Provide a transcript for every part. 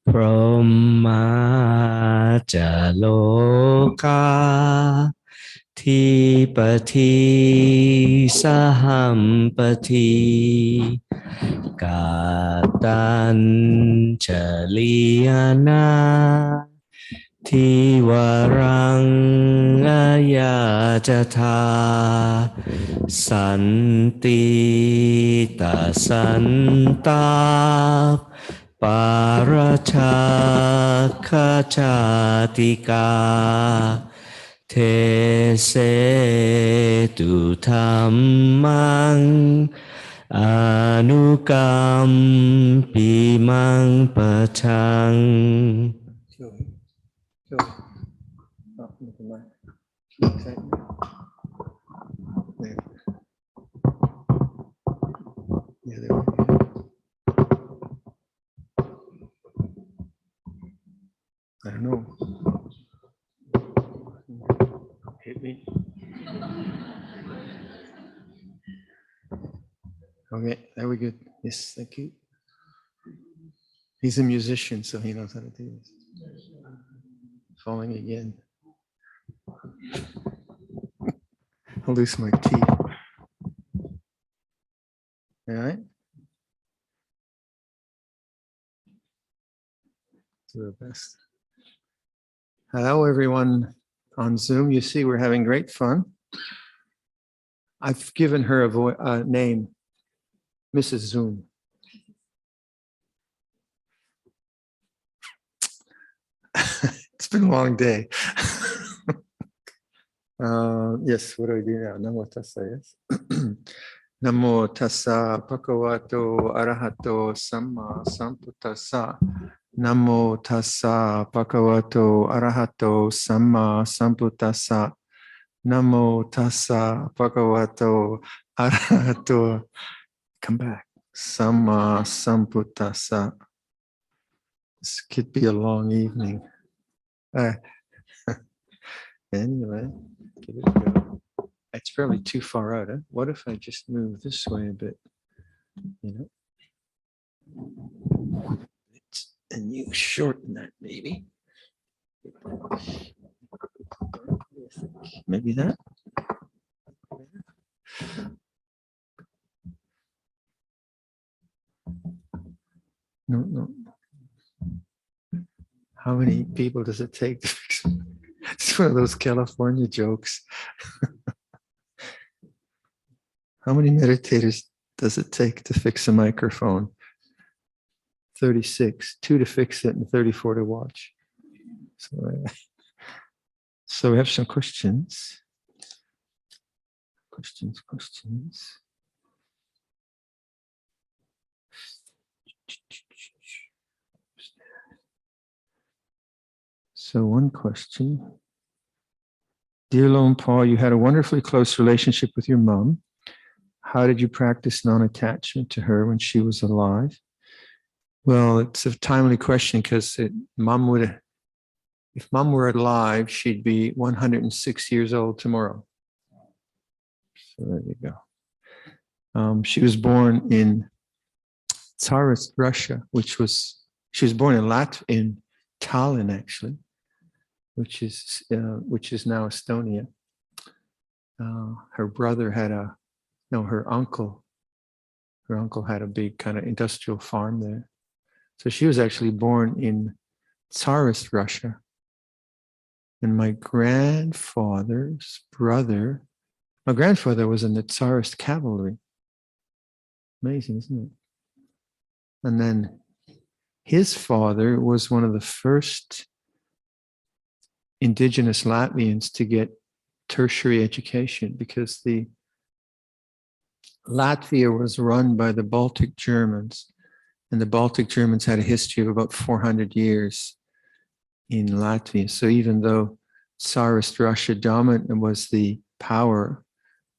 พรหมาจโลกาทีปทีสหัมปทีกาตัญจลียนาทิวรังอายาจทาสันติตาสันตาปารชาคาชาติกาเทเสตุธรรมังอนุกรรมปิมังปะชัง Sure. Oh, never mind. Okay. There. Yeah, there we go. I don't know. Hit me. Okay, there we go. Yes, thank you. He's a musician, so he knows how to do this. Falling again. I'll lose my teeth. All right. Do our best. Hello, everyone on Zoom. You see, we're having great fun. I've given her a name, Mrs. Zoom. It's been a long day. Yes, what do we do now? Namo tassa, yes? Namo tassa bhagavato arahato samma sambuddhassa. Namo tassa bhagavato arahato samma sambuddhassa. Namo tassa bhagavato arahato. Come back. Samma sambuddhassa. This could be a long evening. Anyway, give it a go. It's probably too far out. Huh? What if I just move this way a bit? You know, and you shorten that maybe. Maybe that. No. How many people does it take to fix it? It's one of those California jokes. How many meditators does it take to fix a microphone? 36, 2 to fix it and 34 to watch. So we have some questions. Questions. So one question. Dear Luang Por, you had a wonderfully close relationship with your mom. How did you practice non-attachment to her when she was alive? Well, it's a timely question because if mom were alive, she'd be 106 years old tomorrow. So there you go. She was born in Tsarist Russia, she was born in Tallinn, actually, which is now Estonia. Her brother had her uncle had a big kind of industrial farm there. So she was actually born in Tsarist Russia. And my grandfather was in the Tsarist cavalry. Amazing, isn't it? And then his father was one of the first indigenous Latvians to get tertiary education because Latvia was run by the Baltic Germans, and the Baltic Germans had a history of about 400 years in Latvia. So even though Tsarist Russia dominant was the power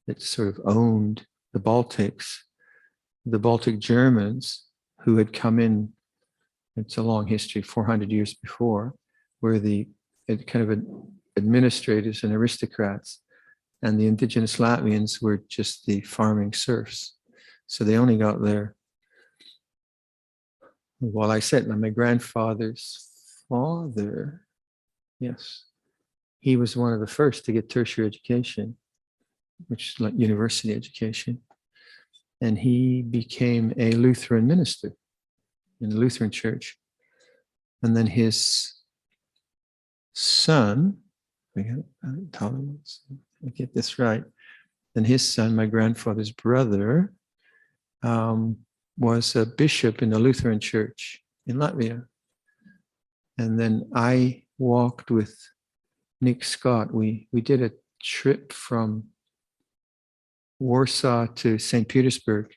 that sort of owned the Baltics, the Baltic Germans who had come in, it's a long history, 400 years before, were the kind of administrators and aristocrats, and the indigenous Latvians were just the farming serfs. So they only got their Well, I said my grandfather's father, yes, he was one of the first to get tertiary education, which is like university education. And he became a Lutheran minister in the Lutheran church. And then his son, I get this right, then his son, my grandfather's brother, was a bishop in the Lutheran church in Latvia. And then I walked with Nick Scott. We did a trip from Warsaw to St. Petersburg,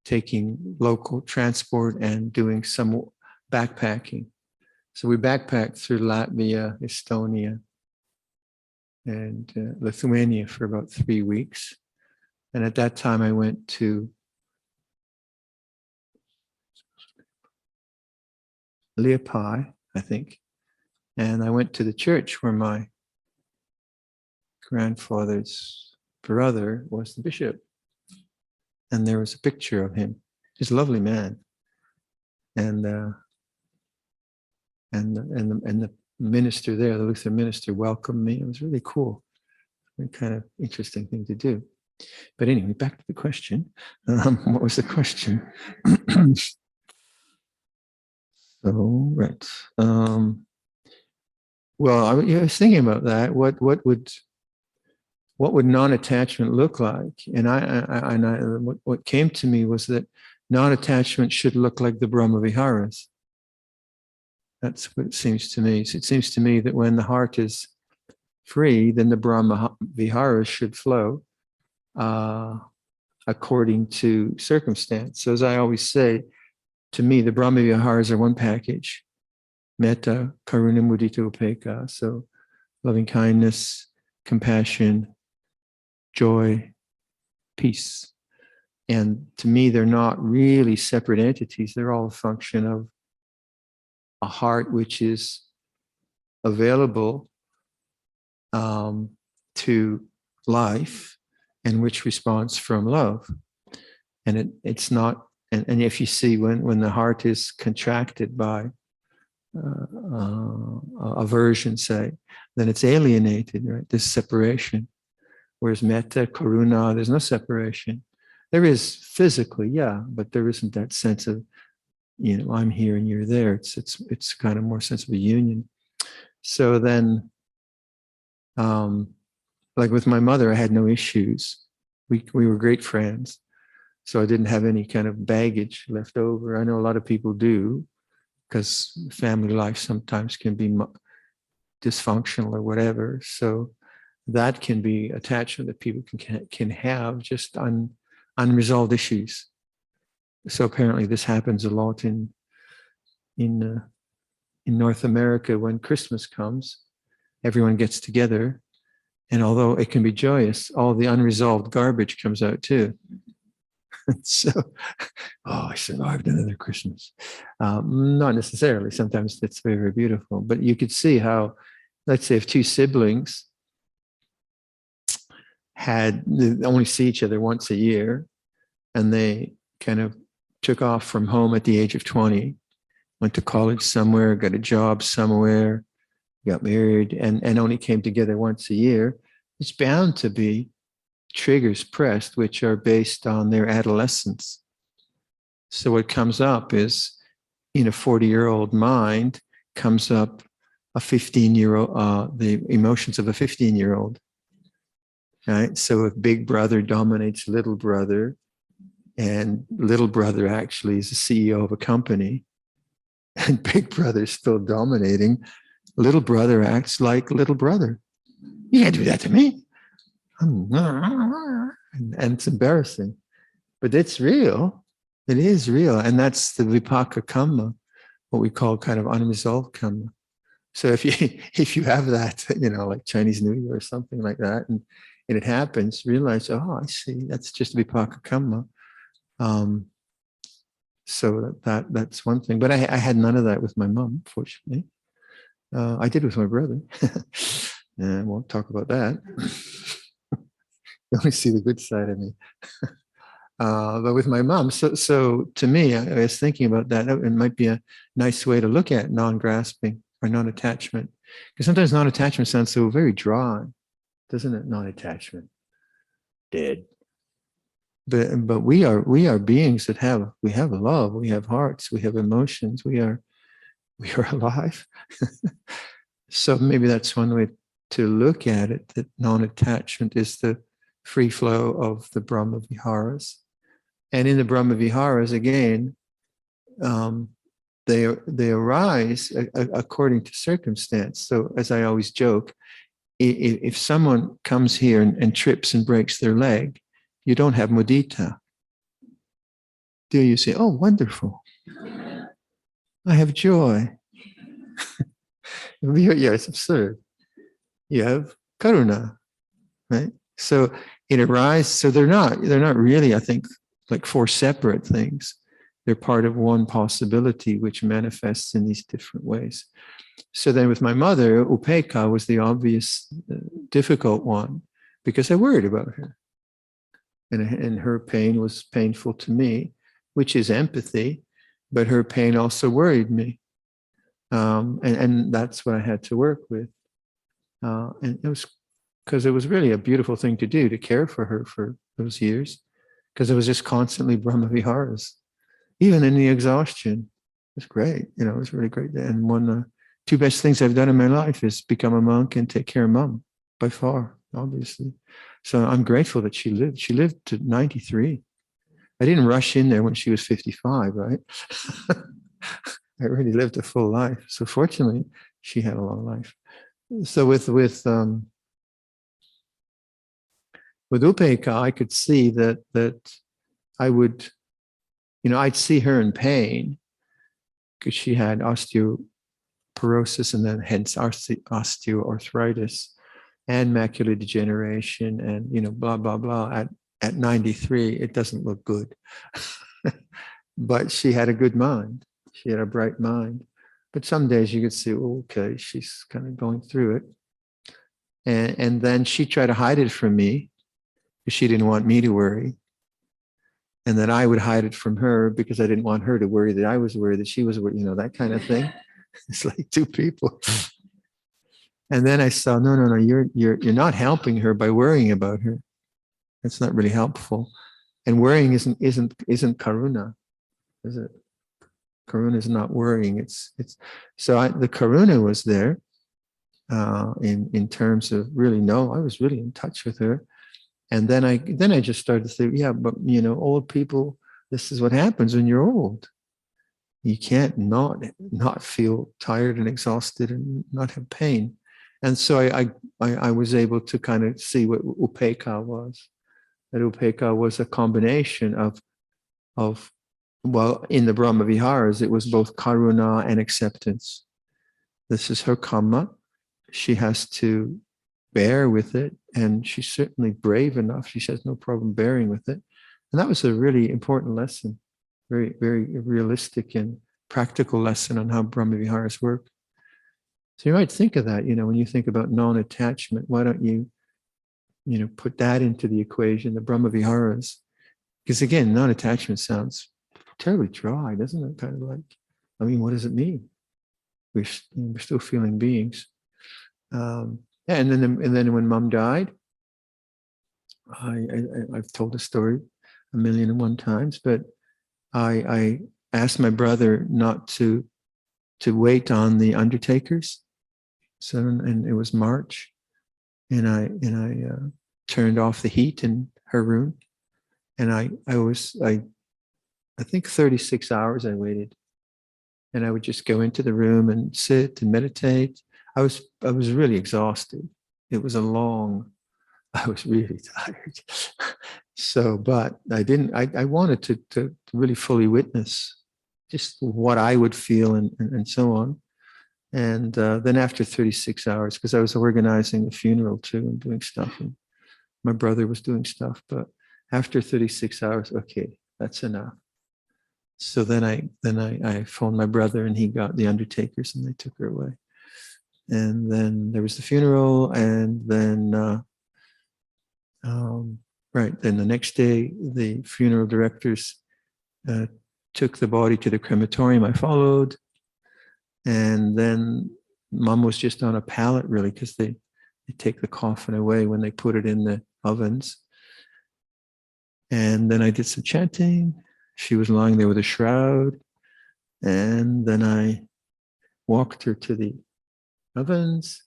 taking local transport and doing some backpacking. So we backpacked through Latvia, Estonia, and Lithuania for about 3 weeks. And at that time, I went to Liepaja, I think. And I went to the church where my grandfather's brother was the bishop. And there was a picture of him. He's a lovely man. And the minister there, the Lutheran minister, welcomed me. It was really cool. A kind of interesting thing to do. But anyway, back to the question. What was the question? So, right. Well, I was thinking about that. What would non-attachment look like? And what came to me was that non-attachment should look like the Brahma Viharas. That's what it seems to me. So it seems to me that when the heart is free, then the Brahma Viharas should flow according to circumstance. So as I always say, to me, the Brahma Viharas are one package. Metta, Karuna, Mudita, Upekkha. So loving kindness, compassion, joy, peace. And to me, they're not really separate entities. They're all a function of a heart which is available to life and which responds from love. And it's not, and if you see when the heart is contracted by aversion, say, then it's alienated, right? This separation. Whereas metta, karuna, there's no separation. There is physically, yeah, but there isn't that sense of, I'm here and you're there. It's kind of more sense of a union. So then, like with my mother, I had no issues. We were great friends. So I didn't have any kind of baggage left over. I know a lot of people do, because family life sometimes can be dysfunctional or whatever. So that can be attachment that people can have, just unresolved issues. So apparently this happens a lot in North America. When Christmas comes, everyone gets together, and although it can be joyous, all the unresolved garbage comes out too. So, I survived another Christmas. Not necessarily. Sometimes it's very, very beautiful. But you could see how, let's say, if two siblings they only see each other once a year, and they kind of took off from home at the age of 20, went to college somewhere, got a job somewhere, got married, and only came together once a year, it's bound to be triggers pressed, which are based on their adolescence. So what comes up is, in a 40-year-old mind, comes up a 15-year-old, the emotions of a 15-year-old. Right? So if big brother dominates little brother, and little brother actually is the CEO of a company, and big brother is still dominating, little brother acts like little brother. You can't do that to me. And it's embarrassing, but it's real. It is real. And that's the vipaka karma, what we call kind of unresolved karma. So if you have that, like Chinese New Year or something like that, and it happens, realize, I see, that's just vipaka karma. So that's one thing. But I had none of that with my mom, fortunately. I did with my brother. And I won't talk about that. You only see the good side of me. But with my mom, so to me, I was thinking about that. It might be a nice way to look at non-grasping or non-attachment, because sometimes non-attachment sounds so very dry, doesn't it? Non-attachment, dead. But we are beings that have love, we have hearts, we have emotions, we are alive. So maybe that's one way to look at it, that non-attachment is the free flow of the Brahma Viharas. And in the Brahma Viharas, again, they arise according to circumstance. So as I always joke, if someone comes here and trips and breaks their leg, you don't have mudita. Do you say, oh, wonderful, I have joy? Yeah, it's absurd. You have karuna, right? So it arises. So they're not really, I think, like four separate things. They're part of one possibility which manifests in these different ways. So then with my mother, upekkha was the obvious difficult one because I worried about her. And her pain was painful to me, which is empathy, but her pain also worried me. And that's what I had to work with. And it was because it was really a beautiful thing to do, to care for her for those years, because it was just constantly Brahma Viharas, even in the exhaustion. It was great. It was really great. And one of the two best things I've done in my life is become a monk and take care of mom, by far, obviously. So I'm grateful that she lived. She lived to 93. I didn't rush in there when she was 55, right? I really lived a full life. So fortunately, she had a long life. So with upekkha, I could see that I would, I'd see her in pain because she had osteoporosis and then hence osteoarthritis and macular degeneration and blah blah blah. At 93, it doesn't look good, but she had a good mind. She had a bright mind. But some days you could see, okay, she's kind of going through it. And then she tried to hide it from me because she didn't want me to worry. And then I would hide it from her because I didn't want her to worry that I was worried that she was worried, that kind of thing. It's like two people. And then I saw, no, you're not helping her by worrying about her. That's not really helpful. And worrying isn't karuna, is it? Karuna is not worrying. The karuna was there in terms of really, I was really in touch with her. And then I just started to say, yeah, but old people, this is what happens when you're old. You can't not feel tired and exhausted and not have pain. And so I was able to kind of see what upekkha was. That upekkha was a combination of in the Brahma Viharas, it was both karuna and acceptance. This is her karma. She has to bear with it, and she's certainly brave enough. She has no problem bearing with it. And that was a really important lesson, very, very realistic and practical lesson on how Brahma Viharas work. So you might think of that, when you think about non-attachment, why don't you, put that into the equation, the Brahma Viharas? Because again, non-attachment sounds terribly dry, doesn't it? Kind of like, what does it mean? We're still feeling beings. And then when mom died, I've told the story 1,000,001 times, but I asked my brother not to wait on the undertakers. So, and it was March, and I turned off the heat in her room, and I think 36 hours I waited, and I would just go into the room and sit and meditate. I was really exhausted. It was I was really tired. So, but I wanted to really fully witness just what I would feel and so on. And then after 36 hours, because I was organizing the funeral too and doing stuff, and my brother was doing stuff, but after 36 hours, okay, that's enough. So then I phoned my brother, and he got the undertakers, and they took her away. And then there was the funeral, and then Right. Then the next day, the funeral directors took the body to the crematorium. I followed. And then Mom was just on a pallet, really, because they take the coffin away when they put it in the ovens. And then I did some chanting. She was lying there with a shroud. And then I walked her to the ovens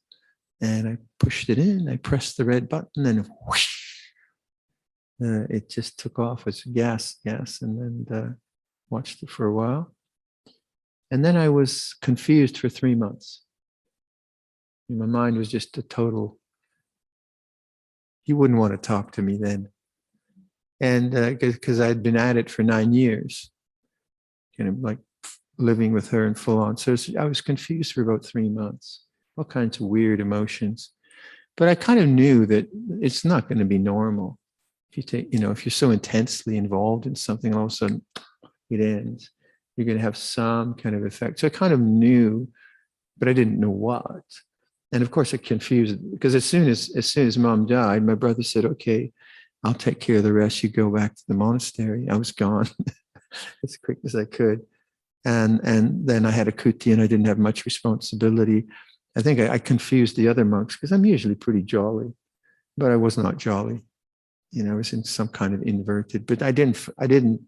and I pushed it in. I pressed the red button and whoosh, it just took off. It's gas, and then watched it for a while. And then I was confused for 3 months. My mind was just a total, you wouldn't want to talk to me then. And because I'd been at it for 9 years, like living with her in full on. So I was confused for about 3 months, all kinds of weird emotions. But I kind of knew that it's not going to be normal. If you take, if you're so intensely involved in something, all of a sudden it ends, you're going to have some kind of effect. So I kind of knew, but I didn't know what. And of course, it confused, because as soon as Mom died, my brother said, "Okay, I'll take care of the rest. You go back to the monastery." I was gone as quick as I could. And then I had a kuti and I didn't have much responsibility. I think I confused the other monks because I'm usually pretty jolly, but I was not jolly. I was in some kind of inverted, but I didn't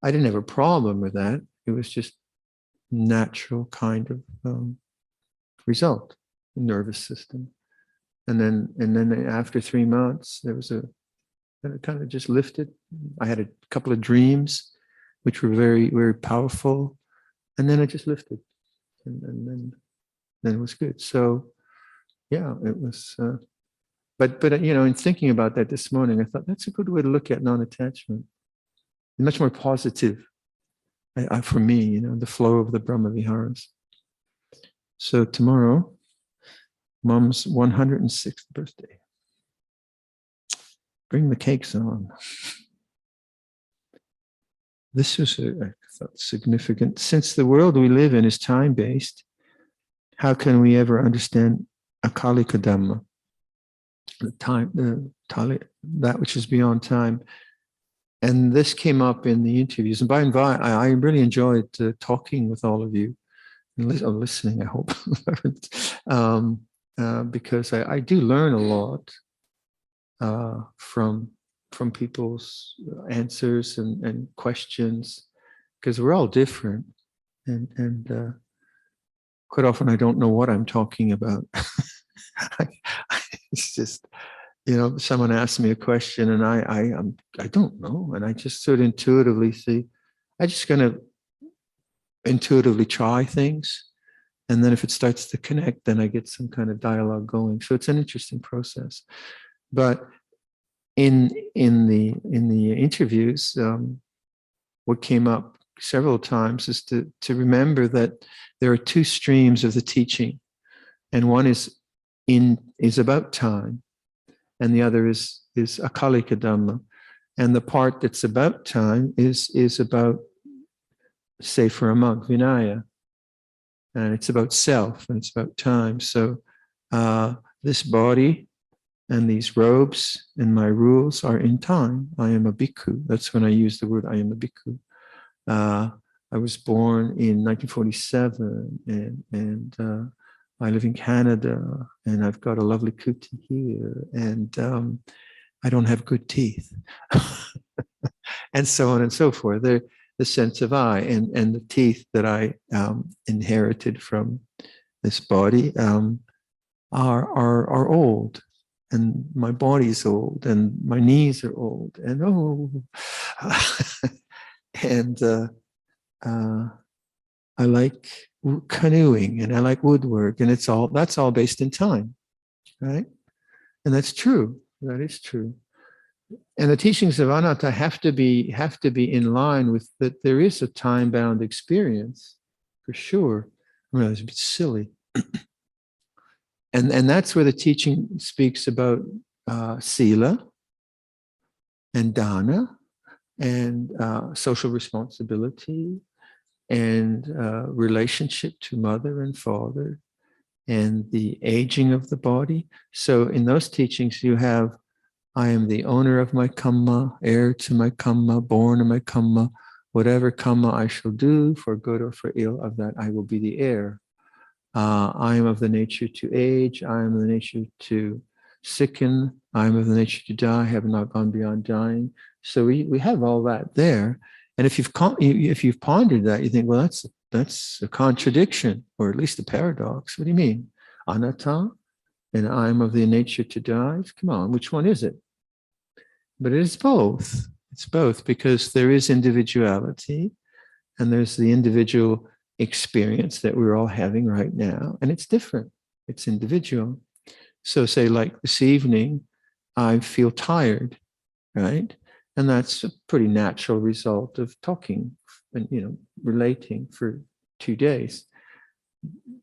have a problem with that. It was just natural kind of result, nervous system. And then after 3 months, then it kind of just lifted. I had a couple of dreams, which were very, very powerful. And then it just lifted. And then it was good. So yeah, it was, but in thinking about that this morning, I thought that's a good way to look at non-attachment. Much more positive for me, the flow of the Brahma Viharas. So tomorrow, Mom's 106th birthday. Bring the cakes on. This was, I thought, significant. Since the world we live in is time-based, how can we ever understand Akalika Dhamma, that which is beyond time? And this came up in the interviews. And by and by, I really enjoyed talking with all of you and listening, I hope, because I do learn a lot from people's answers and questions, because we're all different. And quite often I don't know what I'm talking about. It's just, someone asks me a question and I don't know. And I just sort of intuitively see, I'm just going to intuitively try things. And then if it starts to connect, then I get some kind of dialogue going. So it's an interesting process. But in the interviews, what came up several times is to remember that there are two streams of the teaching, and one is about time, and the other is Akalika Dhamma. And the part that's about time is about, say, for a monk, Vinaya, and it's about self and it's about time. So this body and these robes and my rules are in time. I am a bhikkhu. That's when I use the word I am a bhikkhu. I was born in 1947 and I live in Canada and I've got a lovely kuti here and I don't have good teeth. And so on and so forth. They're the sense of I and the teeth that I inherited from this body are old. And my body's old, and my knees are old, and and I like canoeing, and I like woodwork, and that's all based in time, right? And that's true. That is true. And the teachings of anatta have to be in line with that. There is a time-bound experience, for sure. I mean, it's a bit silly. And that's where the teaching speaks about sila and dana and social responsibility and relationship to mother and father and the aging of the body. So in those teachings, you have I am the owner of my karma, heir to my karma, born of my karma. Whatever karma I shall do, for good or for ill, of that I will be the heir. I am of the nature to age. I am of the nature to sicken. I am of the nature to die. I have not gone beyond dying. So we have all that there. And if you've pondered that, you think, well, that's a contradiction, or at least a paradox. What do you mean? Anatta, and I am of the nature to die. Come on, which one is it? But it is both. It's both, because there is individuality and there's the individual experience that we're all having right now. And it's different. It's individual. So say like this evening, I feel tired, right? And that's a pretty natural result of talking and, relating for 2 days.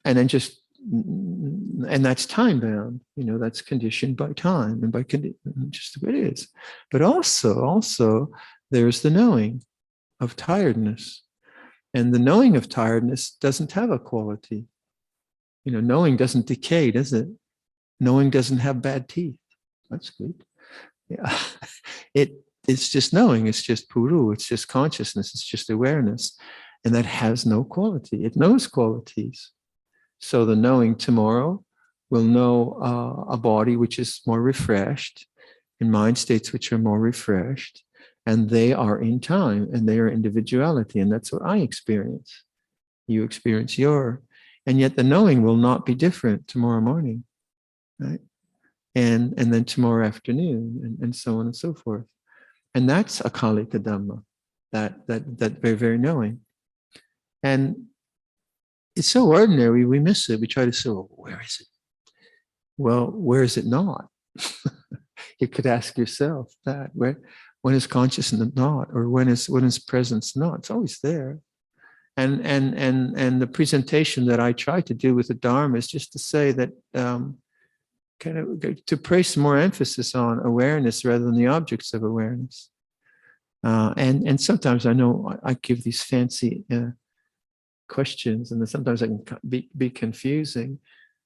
And then and that's time bound, that's conditioned by time and by just the way it is. But also there's the knowing of tiredness. And the knowing of tiredness doesn't have a quality. Knowing doesn't decay, does it? Knowing doesn't have bad teeth. That's good. Yeah. It's just knowing. It's just puru. It's just consciousness. It's just awareness. And that has no quality. It knows qualities. So the knowing tomorrow will know a body which is more refreshed, in mind states which are more refreshed, and they are in time, and they are individuality. And that's what I experience. You experience and yet the knowing will not be different tomorrow morning, right? And then tomorrow afternoon, and so on and so forth. And that's Akalika Dhamma, that very, very knowing. And it's so ordinary, we miss it. We try to say, well, where is it? Well, where is it not? You could ask yourself that. When is consciousness not? Or when is presence not? It's always there. And the presentation that I try to do with the Dharma is just to say that kind of to place more emphasis on awareness rather than the objects of awareness. And sometimes I know I give these fancy questions, and then sometimes I can be confusing.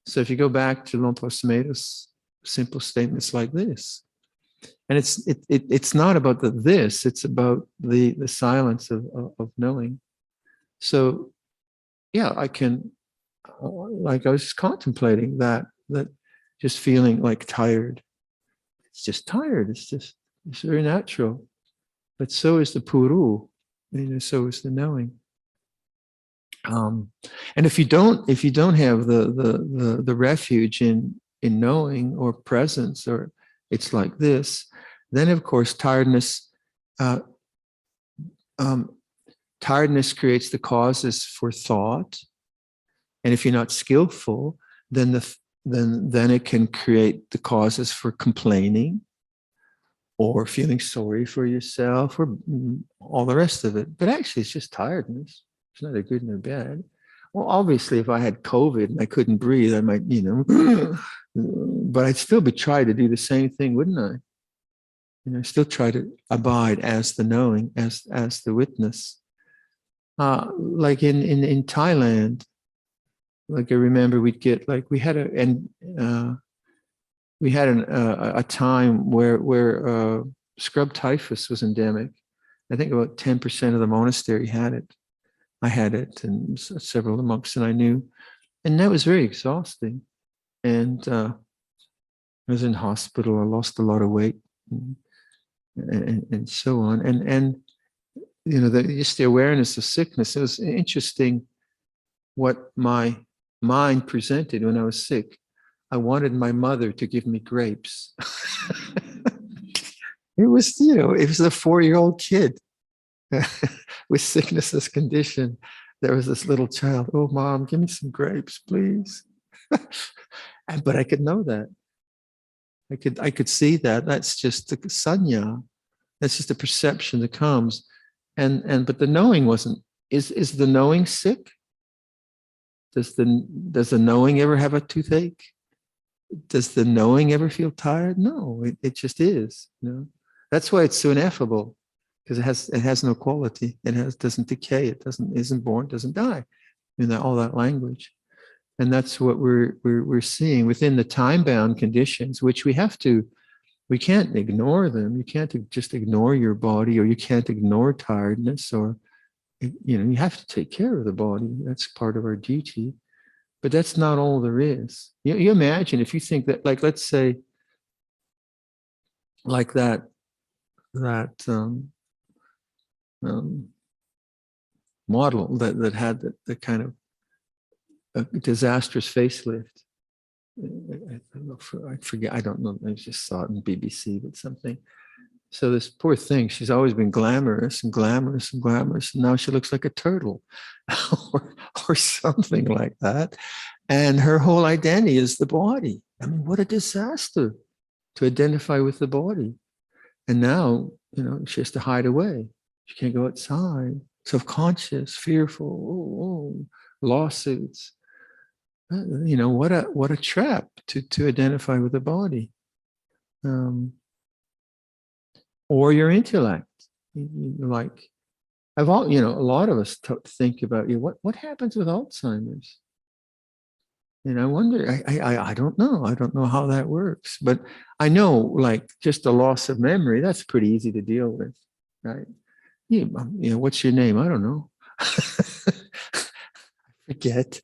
So if you go back to Luang Por Sumedho's simple statements like this, and it's not about the this, it's about the silence of knowing. So yeah, I can, like I was just contemplating that just feeling like tired. It's just tired. It's very natural. But so is the puru, so is the knowing. And if you don't have the refuge in knowing or presence, or it's like this, then of course tiredness creates the causes for thought. And if you're not skillful, then it can create the causes for complaining, or feeling sorry for yourself, or all the rest of it. But actually, it's just tiredness. It's neither good nor bad. Well, obviously, if I had COVID and I couldn't breathe, I might, but I'd still try to do the same thing, wouldn't I? Still try to abide as the knowing, as the witness. Like in Thailand, like I remember we'd get, like we had a time where scrub typhus was endemic. I think about 10% of the monastery had it. I had it, and several of the monks that I knew, and that was very exhausting. And I was in hospital. I lost a lot of weight, and so on. And just the awareness of sickness. It was interesting what my mind presented when I was sick. I wanted my mother to give me grapes. It was a 4-year-old kid with sickness as condition. There was this little child. Oh, Mom, give me some grapes, please. But I could know that. I could see that. That's just the sanya. That's just the perception that comes. But the knowing wasn't. Is the knowing sick? Does the knowing ever have a toothache? Does the knowing ever feel tired? No, it just is. That's why it's so ineffable, because it has no quality. It doesn't decay. It isn't born, doesn't die. All that language, and that's what we're seeing within the time-bound conditions, which we have to we can't ignore them. You can't just ignore your body, or you can't ignore tiredness, or, you have to take care of the body. That's part of our duty. But that's not all there is. You imagine if you think that, like, let's say, like that model that had the kind of a disastrous facelift. I forget. I don't know. I just saw it in BBC, but something. So this poor thing, she's always been glamorous and glamorous and glamorous, and now she looks like a turtle, or something like that. And her whole identity is the body. I mean, what a disaster to identify with the body. And now, she has to hide away. She can't go outside. Self-conscious, fearful, lawsuits. What a trap to identify with the body. Or your intellect. Like, a lot of us think about, what happens with Alzheimer's? And I wonder, I don't know. I don't know how that works. But I know, like, just the loss of memory, that's pretty easy to deal with, right? What's your name? I don't know. Forget.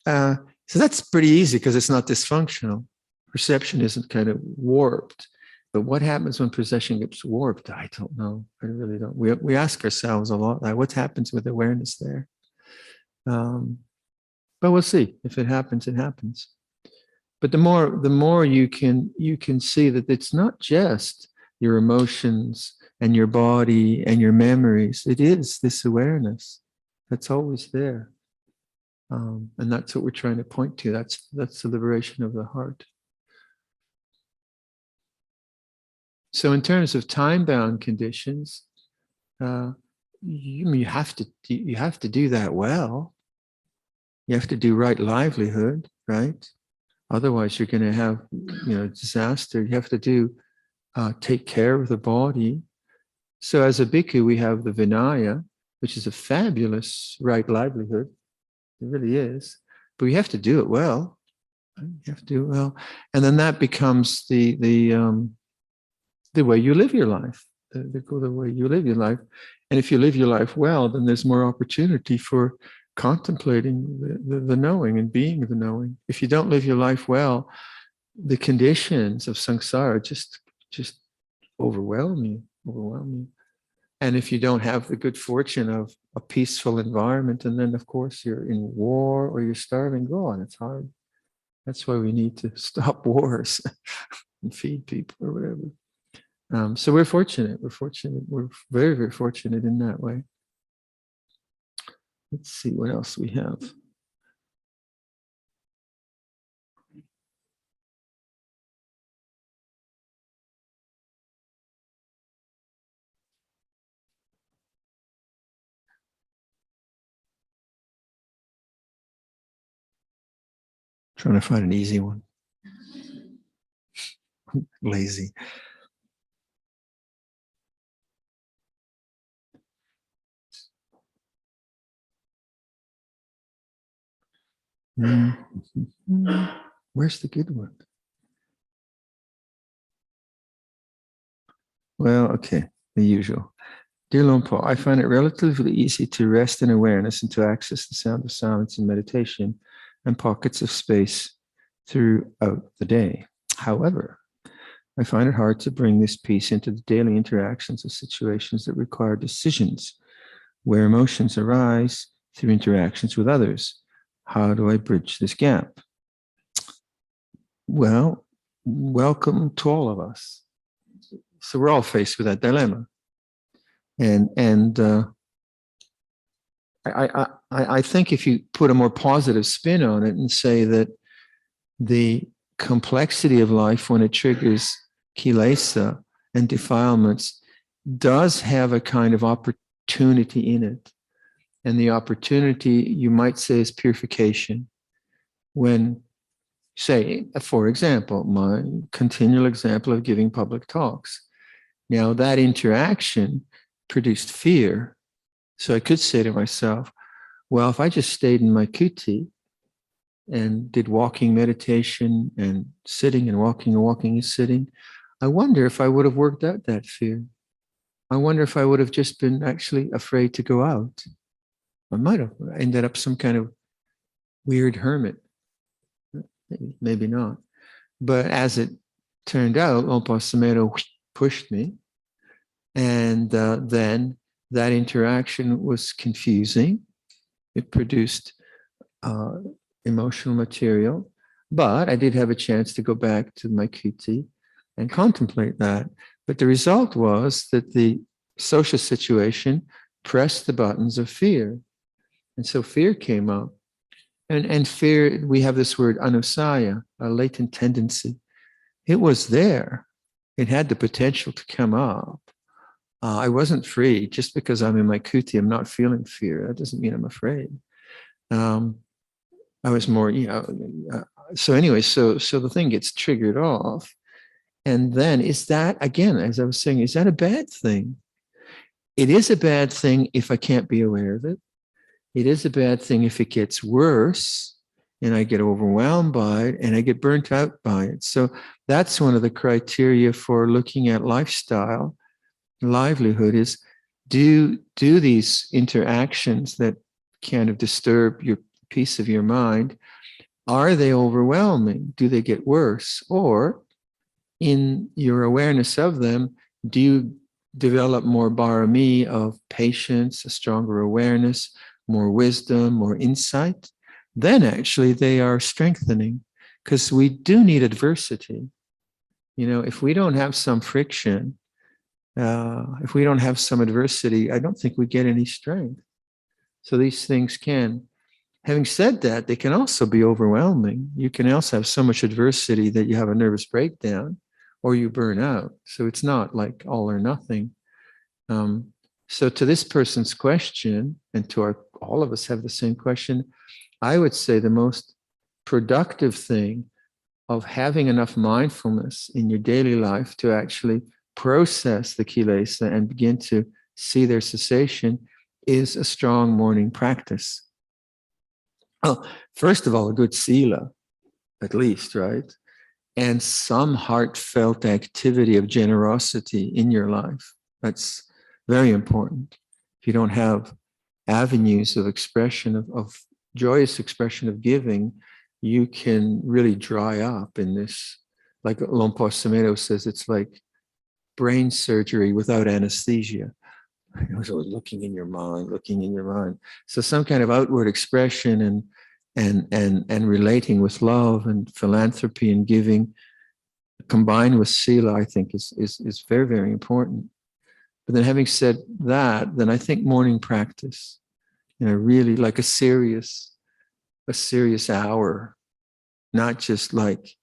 So that's pretty easy because it's not dysfunctional. Perception isn't kind of warped. But what happens when perception gets warped? I don't know. I really don't. We ask ourselves a lot, like, what happens with awareness there? But we'll see. If it happens, it happens. But the more you can see that it's not just your emotions and your body and your memories. It is this awareness that's always there. And that's what we're trying to point to. That's the liberation of the heart. So in terms of time-bound conditions, you have to do that well. You have to do right livelihood, right? Otherwise, you're going to have disaster. You have to take care of the body. So as a bhikkhu, we have the Vinaya, which is a fabulous right livelihood. It really is. But we have to do it well. You have to do it well. And then that becomes the way you live your life, the way you live your life. And if you live your life well, then there's more opportunity for contemplating the knowing and being the knowing. If you don't live your life well, the conditions of samsara just overwhelm you. And if you don't have the good fortune of a peaceful environment, and then of course you're in war or you're starving, go on, it's hard. That's why we need to stop wars and feed people or whatever. So we're fortunate. We're very, very fortunate in that way. Let's see what else we have. Trying to find an easy one. Lazy. Where's the good one? Well, okay, the usual. Dear Luang Por, I find it relatively easy to rest in awareness and to access the sound of silence in meditation and pockets of space throughout the day. However, I find it hard to bring this peace into the daily interactions of situations that require decisions, where emotions arise through interactions with others. How do I bridge this gap? Well, welcome to all of us. So we're all faced with that dilemma. And I think if you put a more positive spin on it and say that the complexity of life when it triggers kilesa and defilements does have a kind of opportunity in it. And the opportunity, you might say, is purification. When, say, for example, my continual example of giving public talks. Now, that interaction produced fear. So I could say to myself, well, if I just stayed in my kuti and did walking meditation and sitting and walking and sitting, I wonder if I would have worked out that fear. I wonder if I would have just been actually afraid to go out. I might have ended up some kind of weird hermit. Maybe not. But as it turned out, Opa Samero pushed me. And then that interaction was confusing. It produced emotional material. But I did have a chance to go back to my kuti and contemplate that. But the result was that the social situation pressed the buttons of fear. And so fear came up. And fear, we have this word anusaya, a latent tendency. It was there. It had the potential to come up. I wasn't free. Just because I'm in my kuti, I'm not feeling fear. That doesn't mean I'm afraid. I was more, so anyway, so the thing gets triggered off. And then is that, again, as I was saying, is that a bad thing? It is a bad thing if I can't be aware of it. It is a bad thing if it gets worse and I get overwhelmed by it and I get burnt out by it. So that's one of the criteria for looking at lifestyle, livelihood is do these interactions that kind of disturb your peace of your mind, are they overwhelming? Do they get worse? Or in your awareness of them, do you develop more barami of patience, a stronger awareness, more wisdom, more insight? Then actually they are strengthening, because we do need adversity. If we don't have some friction, if we don't have some adversity, I don't think we get any strength. So these things can. Having said that, they can also be overwhelming. You can also have so much adversity that you have a nervous breakdown or you burn out. So it's not like all or nothing. So to this person's question, and to all of us have the same question, I would say the most productive thing of having enough mindfulness in your daily life to actually process the kilesa and begin to see their cessation is a strong morning practice. Oh, first of all, a good sila, at least, right? And some heartfelt activity of generosity in your life. That's very important. If you don't have avenues of expression, of joyous expression of giving, you can really dry up in this. Like Luang Samero says, it's like brain surgery without anesthesia. It was always looking in your mind. So some kind of outward expression and relating with love and philanthropy and giving, combined with sila, I think is very, very important. But then having said that, then I think morning practice, really like a serious hour, not just like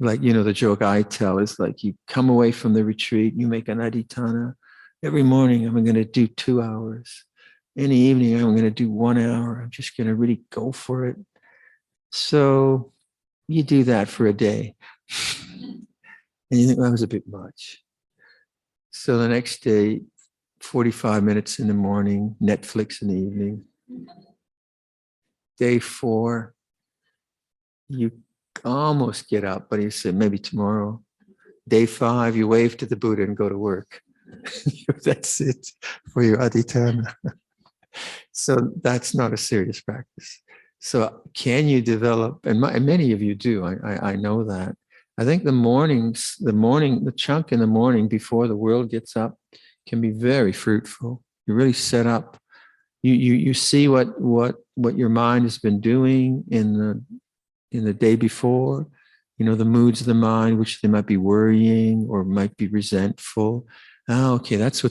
the joke I tell is like you come away from the retreat, you make an adhitthana. Every morning I'm going to do 2 hours. In the evening I'm going to do 1 hour. I'm just going to really go for it. So you do that for a day. And you think that was a bit much. So the next day, 45 minutes in the morning, Netflix in the evening. Day 4, you almost get up, but you say maybe tomorrow. Day 5, you wave to the Buddha and go to work. That's it for your adhitthana. So that's not a serious practice. So can you develop, and many of you do, I know that. I think the chunk in the morning before the world gets up can be very fruitful. You really set up, you see what your mind has been doing in the day before, the moods of the mind, which they might be worrying or might be resentful. Oh, okay, that's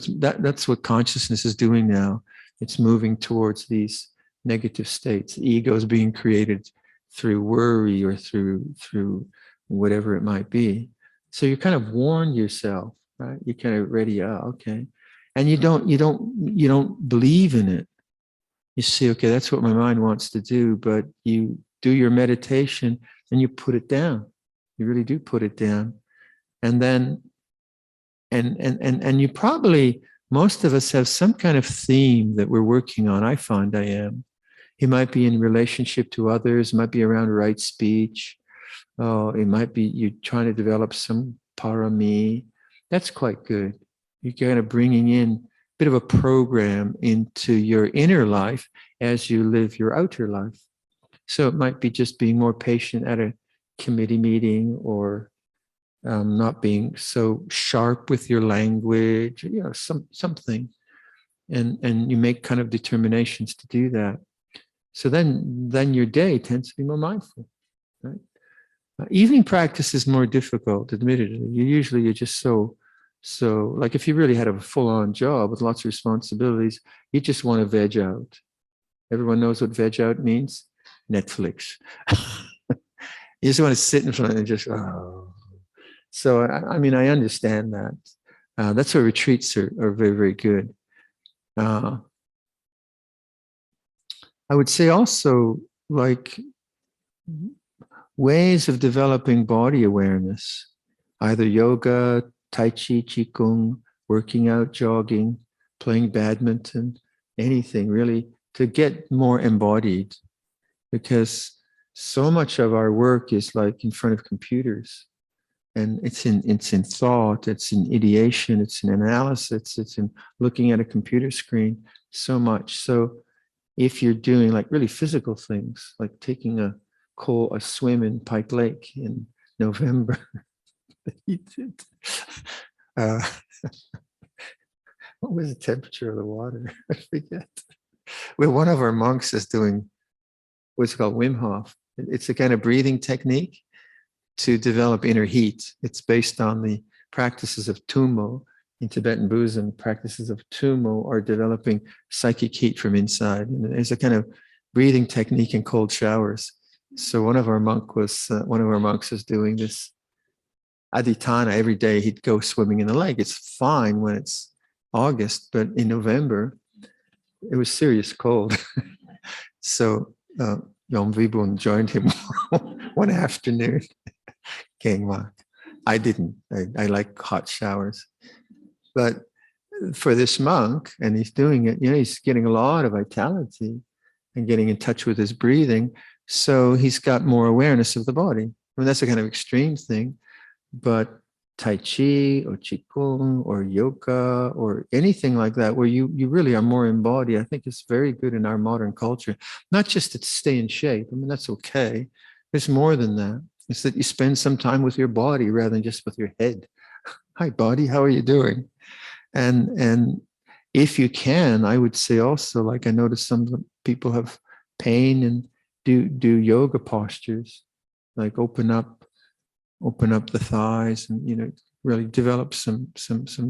what consciousness is doing now. It's moving towards these negative states. The ego is being created through worry or through whatever it might be. So you kind of warn yourself, right? You kind of ready, okay. And you don't believe in it. You see, okay, that's what my mind wants to do, but you do your meditation and you put it down. You really do put it down. And then and you probably, most of us have some kind of theme that we're working on. I find I am. It might be in relationship to others, it might be around right speech. Oh, it might be you trying to develop some parami. That's quite good. You're kind of bringing in a bit of a program into your inner life as you live your outer life. So it might be just being more patient at a committee meeting, or not being so sharp with your language, something. And you make kind of determinations to do that. So then your day tends to be more mindful, right? Evening practice is more difficult, admittedly. You're just so like, if you really had a full-on job with lots of responsibilities, you just want to veg out. Everyone knows what veg out means? Netflix. You just want to sit in front and just, oh. So, I mean, I understand that. That's why retreats are very, very good. I would say also, like, ways of developing body awareness, either yoga, tai chi, qigong, working out, jogging, playing badminton, anything really, to get more embodied, because so much of our work is like in front of computers, and it's in thought, it's in ideation, it's in analysis, it's in looking at a computer screen so much. So if you're doing like really physical things, like taking a swim in Pike Lake in November, uh, what was the temperature of the water? I forget. Well, one of our monks is doing what's called Wim Hof. It's a kind of breathing technique to develop inner heat. It's based on the practices of Tummo in Tibetan Buddhism. Practices of Tummo are developing psychic heat from inside. And there's a kind of breathing technique in cold showers. So one of our monks is doing this aditana every day. He'd go swimming in the lake. It's fine when it's August, but in November, it was serious cold. So Yom Vibun joined him one afternoon. I didn't. I like hot showers. But for this monk, and he's doing it, he's getting a lot of vitality and getting in touch with his breathing. So he's got more awareness of the body. I mean, that's a kind of extreme thing, but Tai Chi or Qigong or yoga or anything like that, where you really are more embodied, I think is very good in our modern culture. Not just to stay in shape. I mean, that's okay. There's more than that. It's that you spend some time with your body rather than just with your head. Hi, body, how are you doing? And if you can, I would say also, like, I notice some people have pain and do yoga postures, like open up the thighs, and really develop some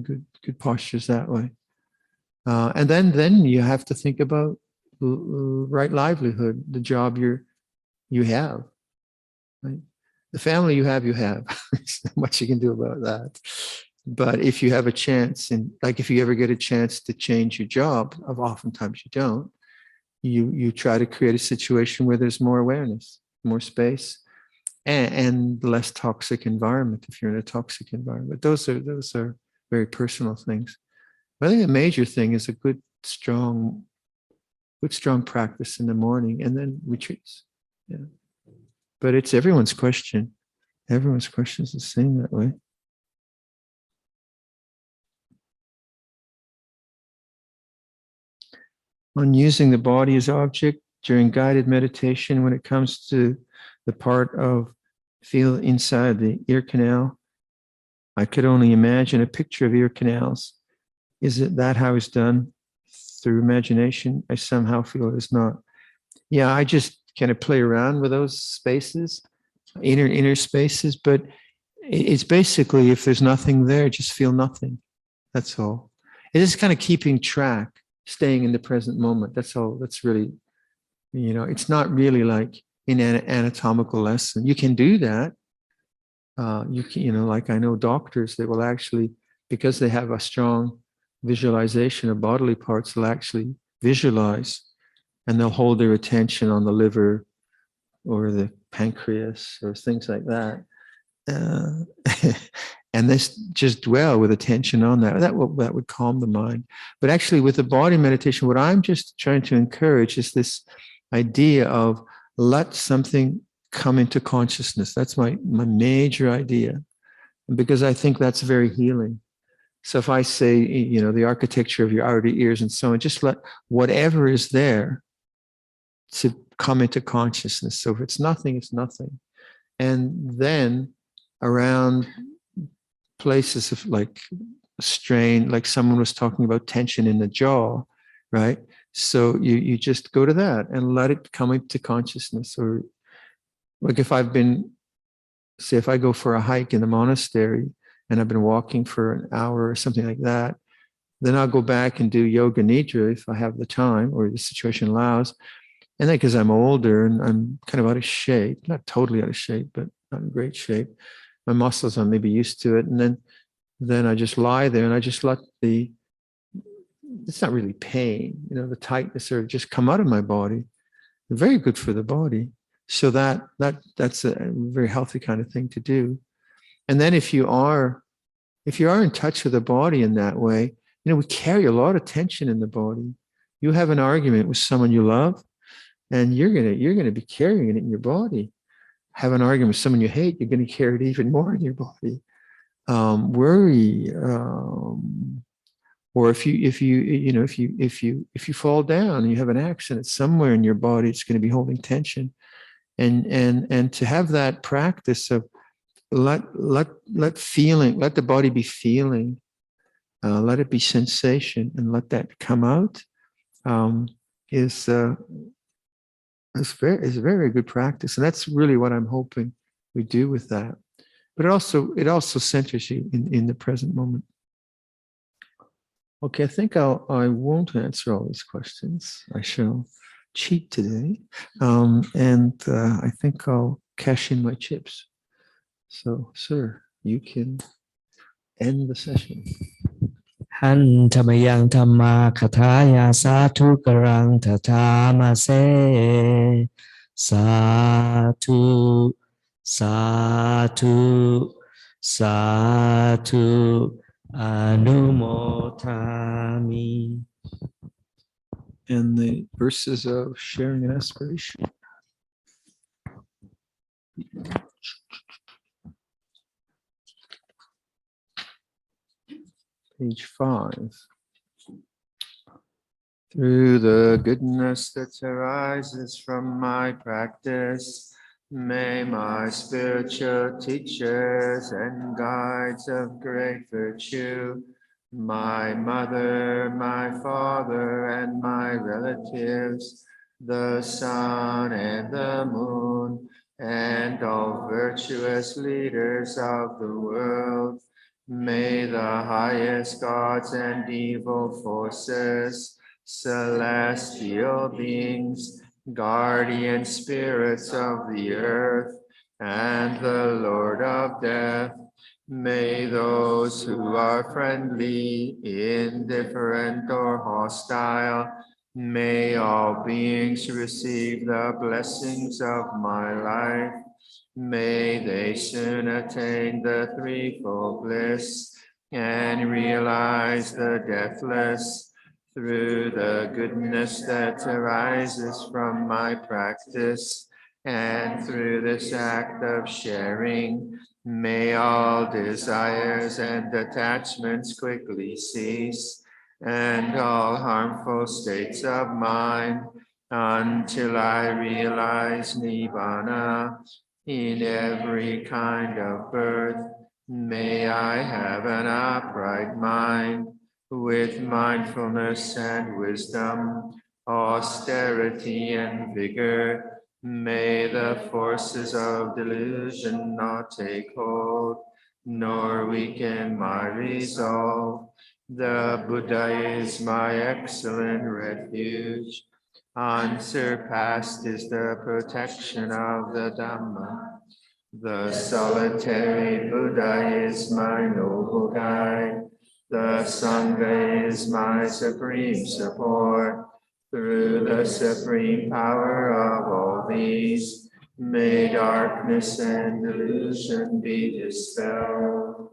good postures that way. And then you have to think about right livelihood, the job you have, right? The family you have. There's not much you can do about that. But if you have a chance, and like if you ever get a chance to change your job, oftentimes you don't, you try to create a situation where there's more awareness, more space, and less toxic environment if you're in a toxic environment. Those are very personal things. But I think the major thing is a good strong practice in the morning, and then retreats. Yeah. But it's everyone's question. Everyone's question is the same that way. On using the body as object during guided meditation, when it comes to the part of feel inside the ear canal, I could only imagine a picture of ear canals. Is it that how it's done through imagination? I somehow feel it is not. Yeah, I just kind of play around with those spaces, inner spaces, but it's basically, if there's nothing there, just feel nothing. That's all. It is kind of keeping track, staying in the present moment. That's all. That's really, it's not really like in an anatomical lesson. You can do that. You can, like I know doctors that will actually, because they have a strong visualization of bodily parts, they'll actually visualize, and they'll hold their attention on the liver or the pancreas or things like that. And they just dwell with attention on that. That would calm the mind. But actually, with the body meditation, what I'm just trying to encourage is this idea of let something come into consciousness. That's my major idea. And because I think that's very healing. So if I say, you know, the architecture of your outer ears and so on, just let whatever is there to come into consciousness. So if it's nothing, it's nothing. And then around places of like strain, like someone was talking about tension in the jaw, right? So you just go to that and let it come into consciousness. Or like if I've been, say, if I go for a hike in the monastery and I've been walking for an hour or something like that, then I'll go back and do yoga nidra if I have the time or the situation allows. And then because I'm older and I'm kind of out of shape, not totally out of shape, but not in great shape, my muscles are maybe used to it. And then I just lie there and I just let it's not really pain, you know, the tightness sort of just come out of my body. Very good for the body. So that's a very healthy kind of thing to do. And then if you are in touch with the body in that way, you know, we carry a lot of tension in the body. You have an argument with someone you love, and you're gonna be carrying it in your body. Have an argument with someone you hate, you're gonna carry it even more in your body. Worry, or if you fall down and you have an accident somewhere in your body, it's going to be holding tension. And to have that practice of let the body be feeling, let it be sensation, and let that come out, is very good practice. And that's really what I'm hoping we do with that. But it also centers you in the present moment. Okay, I think I won't answer all these questions. I shall cheat today, and I think I'll cash in my chips. So, sir, you can end the session. หันธรรมยังธรรมาคทายาสาธุกรังทถามาเสสาธุสาธุสาธุอนุโมทามิ And the verses of sharing an aspiration. Page 5. Through the goodness that arises from my practice, may my spiritual teachers and guides of great virtue, my mother, my father, and my relatives, the sun and the moon, and all virtuous leaders of the world, may the highest gods and evil forces, celestial beings, guardian spirits of the earth, and the Lord of death, may those who are friendly, indifferent, or hostile, may all beings receive the blessings of my life. May they soon attain the threefold bliss and realize the deathless. Through the goodness that arises from my practice, and through this act of sharing, may all desires and attachments quickly cease, and all harmful states of mind, until I realize Nibbana in every kind of birth. May I have an upright mind, with mindfulness and wisdom, austerity and vigor. May the forces of delusion not take hold, nor weaken my resolve. The Buddha is my excellent refuge. Unsurpassed is the protection of the Dhamma. The solitary Buddha is my noble guide. The Sangha is my supreme support. Through the supreme power of all these, may darkness and delusion be dispelled.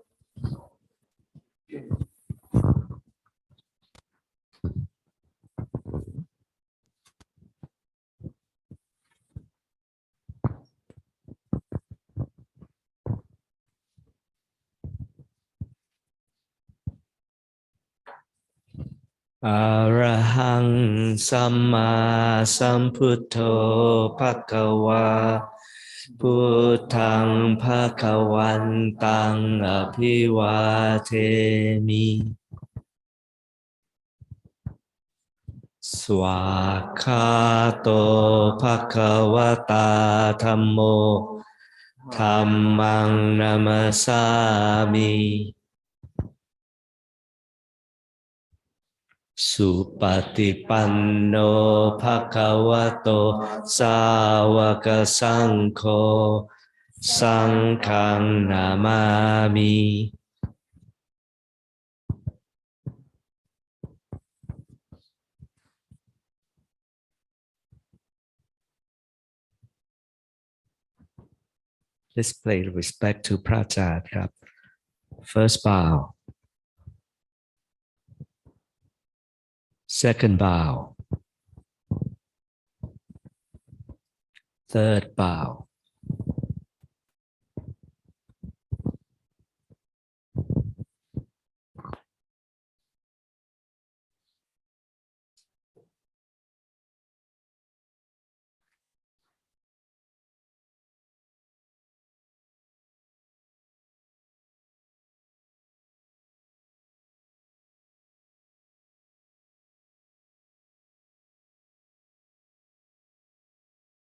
อะระหังสัมมาสัมพุทโธภะคะวาพุทธังภะคะวันตังอภิวาเทมิ สวากขาโตภะคะวะตาธัมโมธัมมังนัมสสามิสุปฏิปันโนภะคะวะโตสาวกสังโฆสังฆังนามามิ Display respect to พระอาจารย์ครับ First bow Second bow Third bow